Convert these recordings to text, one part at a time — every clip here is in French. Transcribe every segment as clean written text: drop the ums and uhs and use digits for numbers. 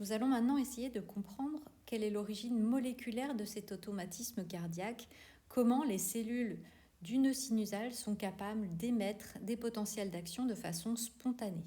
Nous allons maintenant essayer de comprendre quelle est l'origine moléculaire de cet automatisme cardiaque, comment les cellules du nœud sinusal sont capables d'émettre des potentiels d'action de façon spontanée.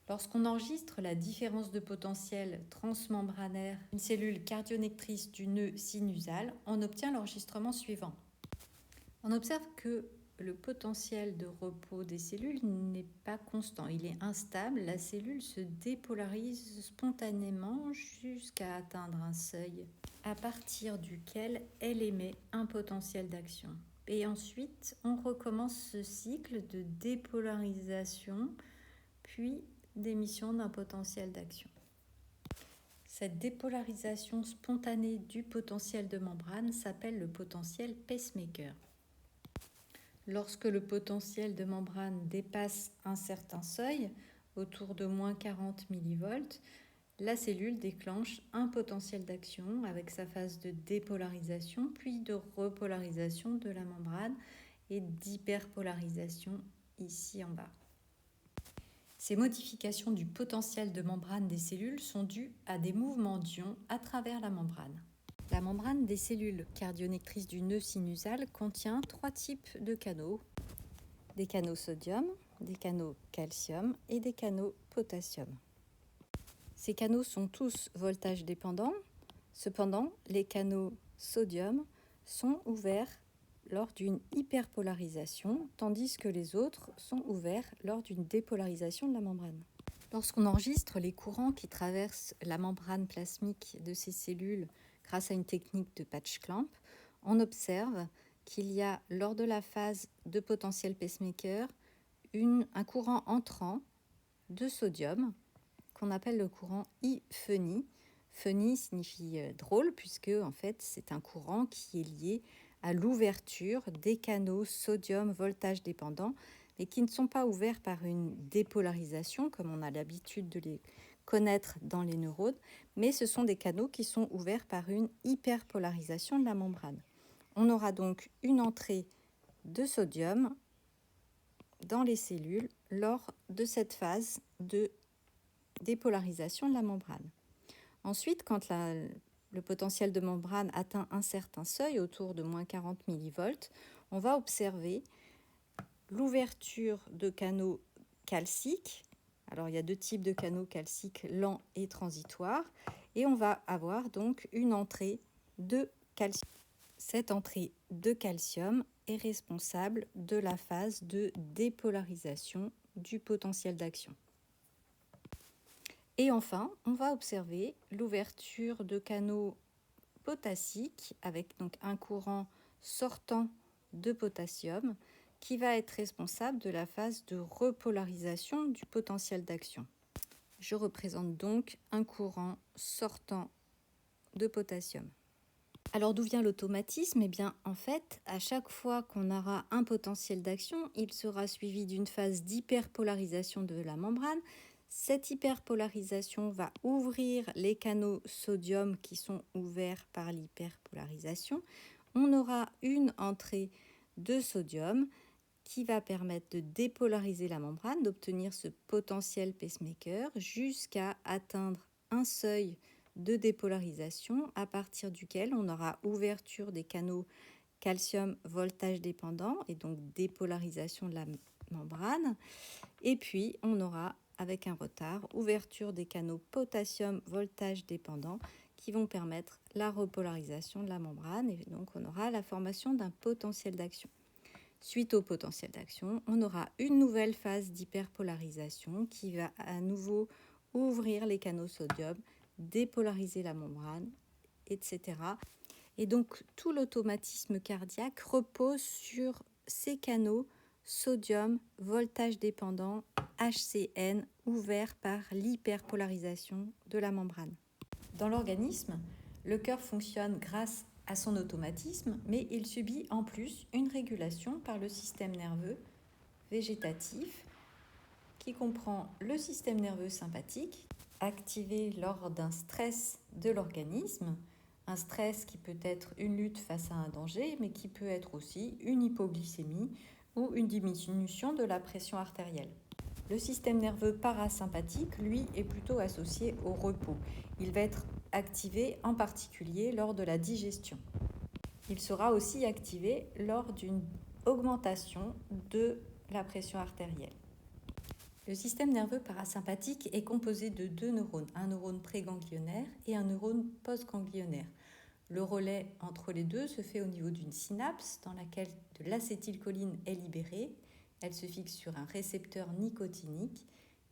Lorsqu'on enregistre la différence de potentiel transmembranaire d'une cellule cardionectrice du nœud sinusal, on obtient l'enregistrement suivant. On observe que le potentiel de repos des cellules n'est pas constant, il est instable. La cellule se dépolarise spontanément jusqu'à atteindre un seuil à partir duquel elle émet un potentiel d'action. Et ensuite, on recommence ce cycle de dépolarisation, puis d'émission d'un potentiel d'action. Cette dépolarisation spontanée du potentiel de membrane s'appelle le potentiel pacemaker. Lorsque le potentiel de membrane dépasse un certain seuil, autour de moins 40 mV, la cellule déclenche un potentiel d'action avec sa phase de dépolarisation, puis de repolarisation de la membrane et d'hyperpolarisation ici en bas. Ces modifications du potentiel de membrane des cellules sont dues à des mouvements d'ions à travers la membrane. La membrane des cellules cardionectrices du nœud sinusal contient 3 types de canaux. Des canaux sodium, des canaux calcium et des canaux potassium. Ces canaux sont tous voltage dépendants. Cependant, les canaux sodium sont ouverts lors d'une hyperpolarisation, tandis que les autres sont ouverts lors d'une dépolarisation de la membrane. Lorsqu'on enregistre les courants qui traversent la membrane plasmique de ces cellules grâce à une technique de patch clamp, on observe qu'il y a, lors de la phase de potentiel pacemaker, un courant entrant de sodium qu'on appelle le courant I-Funny. Funny signifie drôle puisque en fait c'est un courant qui est lié à l'ouverture des canaux sodium voltage dépendant, mais qui ne sont pas ouverts par une dépolarisation comme on a l'habitude de les connaître dans les neurones, mais ce sont des canaux qui sont ouverts par une hyperpolarisation de la membrane. On aura donc une entrée de sodium dans les cellules lors de cette phase de dépolarisation de la membrane. Ensuite, quand le potentiel de membrane atteint un certain seuil, autour de moins 40 mV, on va observer l'ouverture de canaux calciques. Alors, il y a 2 types de canaux calciques, lents et transitoires, et on va avoir donc une entrée de calcium. Cette entrée de calcium est responsable de la phase de dépolarisation du potentiel d'action. Et enfin, on va observer l'ouverture de canaux potassiques avec donc un courant sortant de potassium qui va être responsable de la phase de repolarisation du potentiel d'action. Je représente donc un courant sortant de potassium. Alors d'où vient l'automatisme ? Eh bien, en fait, à chaque fois qu'on aura un potentiel d'action, il sera suivi d'une phase d'hyperpolarisation de la membrane. Cette hyperpolarisation va ouvrir les canaux sodium qui sont ouverts par l'hyperpolarisation. On aura une entrée de sodium qui va permettre de dépolariser la membrane, d'obtenir ce potentiel pacemaker jusqu'à atteindre un seuil de dépolarisation à partir duquel on aura ouverture des canaux calcium voltage dépendant et donc dépolarisation de la membrane. Et puis on aura avec un retard ouverture des canaux potassium voltage dépendant qui vont permettre la repolarisation de la membrane et donc on aura la formation d'un potentiel d'action. Suite au potentiel d'action, on aura une nouvelle phase d'hyperpolarisation qui va à nouveau ouvrir les canaux sodium, dépolariser la membrane, etc. Et donc tout l'automatisme cardiaque repose sur ces canaux sodium voltage dépendant HCN ouverts par l'hyperpolarisation de la membrane. Dans l'organisme, le cœur fonctionne grâce à son automatisme, mais il subit en plus une régulation par le système nerveux végétatif qui comprend le système nerveux sympathique, activé lors d'un stress de l'organisme, un stress qui peut être une lutte face à un danger, mais qui peut être aussi une hypoglycémie ou une diminution de la pression artérielle. Le système nerveux parasympathique, lui, est plutôt associé au repos. Il va être activé en particulier lors de la digestion. Il sera aussi activé lors d'une augmentation de la pression artérielle. Le système nerveux parasympathique est composé de deux neurones, un neurone préganglionnaire et un neurone postganglionnaire. Le relais entre les deux se fait au niveau d'une synapse dans laquelle de l'acétylcholine est libérée. Elle se fixe sur un récepteur nicotinique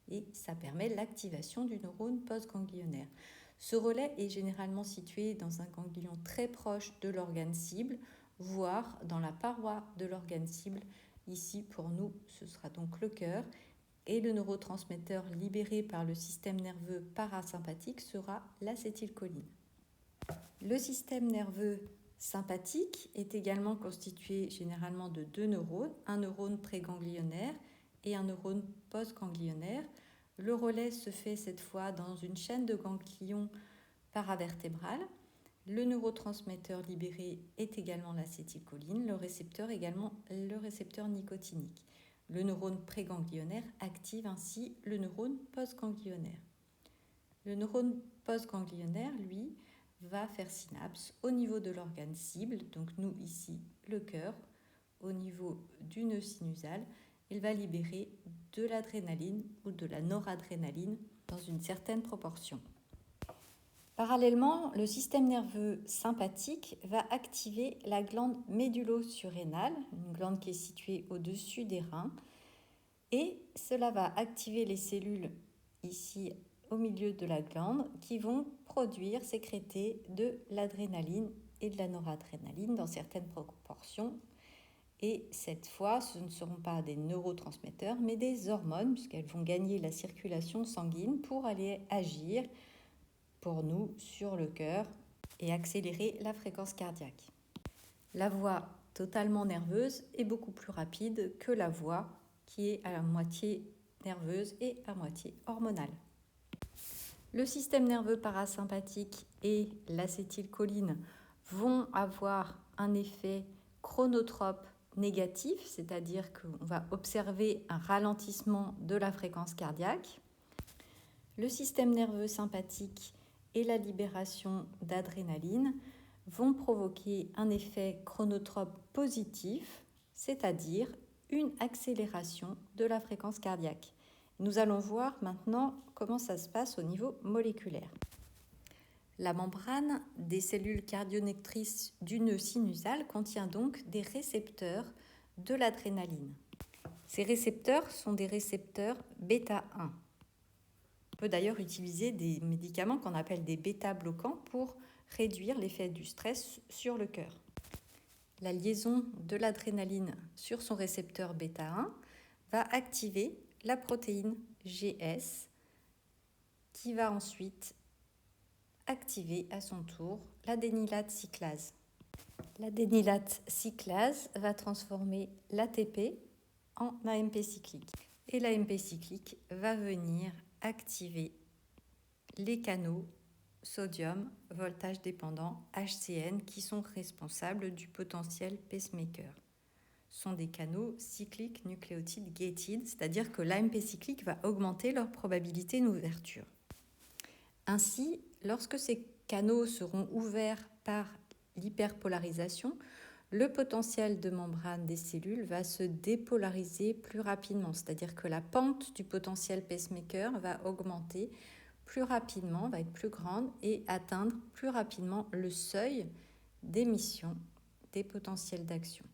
et ça permet l'activation du neurone postganglionnaire. Ce relais est généralement situé dans un ganglion très proche de l'organe cible, voire dans la paroi de l'organe cible. Ici, pour nous, ce sera donc le cœur. Et le neurotransmetteur libéré par le système nerveux parasympathique sera l'acétylcholine. Le système nerveux sympathique est également constitué généralement de deux neurones, un neurone préganglionnaire et un neurone postganglionnaire. Le relais se fait cette fois dans une chaîne de ganglions paravertébrales. Le neurotransmetteur libéré est également l'acétylcholine, le récepteur également le récepteur nicotinique. Le neurone préganglionnaire active ainsi le neurone postganglionnaire. Le neurone postganglionnaire, lui, va faire synapse au niveau de l'organe cible, donc nous ici le cœur, au niveau du nœud sinusal. Il va libérer de l'adrénaline ou de la noradrénaline dans une certaine proportion. Parallèlement, le système nerveux sympathique va activer la glande médullo-surrénale, une glande qui est située au-dessus des reins, et cela va activer les cellules ici au milieu de la glande qui vont produire, sécréter de l'adrénaline et de la noradrénaline dans certaines proportions. Et cette fois, ce ne seront pas des neurotransmetteurs, mais des hormones, puisqu'elles vont gagner la circulation sanguine pour aller agir pour nous sur le cœur et accélérer la fréquence cardiaque. La voie totalement nerveuse est beaucoup plus rapide que la voie qui est à la moitié nerveuse et à moitié hormonale. Le système nerveux parasympathique et l'acétylcholine vont avoir un effet chronotrope négatif, c'est-à-dire qu'on va observer un ralentissement de la fréquence cardiaque. Le système nerveux sympathique et la libération d'adrénaline vont provoquer un effet chronotrope positif, c'est-à-dire une accélération de la fréquence cardiaque. Nous allons voir maintenant comment ça se passe au niveau moléculaire. La membrane des cellules cardionectrices du nœud sinusal contient donc des récepteurs de l'adrénaline. Ces récepteurs sont des récepteurs bêta-1. On peut d'ailleurs utiliser des médicaments qu'on appelle des bêta-bloquants pour réduire l'effet du stress sur le cœur. La liaison de l'adrénaline sur son récepteur bêta-1 va activer la protéine GS qui va ensuite activer à son tour l'adénylate cyclase. L'adénylate cyclase va transformer l'ATP en AMP cyclique. Et l'AMP cyclique va venir activer les canaux sodium, voltage dépendant, HCN, qui sont responsables du potentiel pacemaker. Ce sont des canaux cycliques nucléotides gated, c'est-à-dire que l'AMP cyclique va augmenter leur probabilité d'ouverture. Ainsi, lorsque ces canaux seront ouverts par l'hyperpolarisation, le potentiel de membrane des cellules va se dépolariser plus rapidement, c'est-à-dire que la pente du potentiel pacemaker va augmenter plus rapidement, va être plus grande et atteindre plus rapidement le seuil d'émission des potentiels d'action.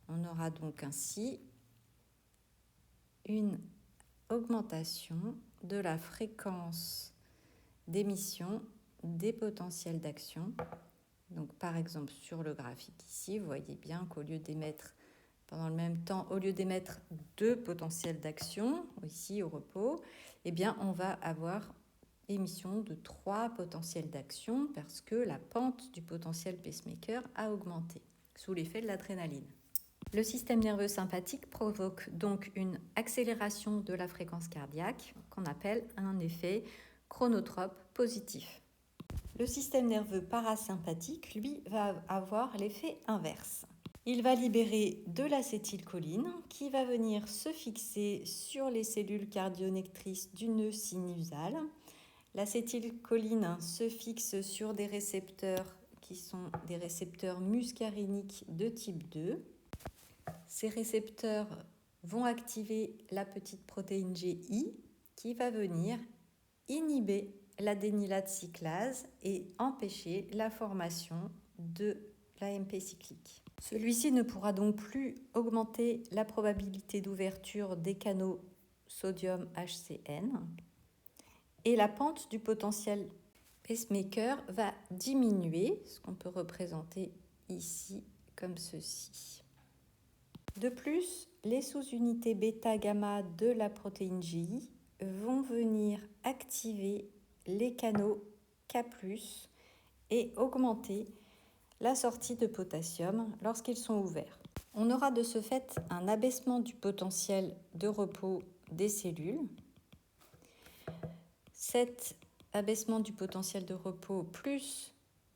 On aura donc ainsi une augmentation de la fréquence d'émission des potentiels d'action. Donc par exemple sur le graphique ici, vous voyez bien qu'au lieu d'émettre pendant le même temps, au lieu d'émettre 2 potentiels d'action, ici au repos, eh bien on va avoir émission de 3 potentiels d'action parce que la pente du potentiel pacemaker a augmenté sous l'effet de l'adrénaline. Le système nerveux sympathique provoque donc une accélération de la fréquence cardiaque qu'on appelle un effet chronotrope positif. Le système nerveux parasympathique, lui, va avoir l'effet inverse. Il va libérer de l'acétylcholine qui va venir se fixer sur les cellules cardionectrices du nœud sinusal. L'acétylcholine se fixe sur des récepteurs qui sont des récepteurs muscariniques de type 2. Ces récepteurs vont activer la petite protéine GI qui va venir inhiber l'adénylate cyclase et empêcher la formation de l'AMP cyclique. Celui-ci ne pourra donc plus augmenter la probabilité d'ouverture des canaux sodium HCN et la pente du potentiel pacemaker va diminuer, ce qu'on peut représenter ici comme ceci. De plus, les sous-unités bêta-gamma de la protéine GI vont venir activer les canaux K+, et augmenter la sortie de potassium lorsqu'ils sont ouverts. On aura de ce fait un abaissement du potentiel de repos des cellules. Cet abaissement du potentiel de repos plus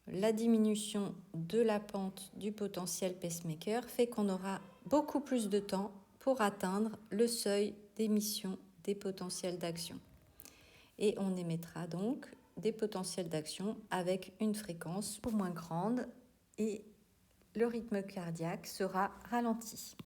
la diminution de la pente du potentiel pacemaker fait qu'on aura beaucoup plus de temps pour atteindre le seuil d'émission des potentiels d'action. Et on émettra donc des potentiels d'action avec une fréquence moins grande et le rythme cardiaque sera ralenti.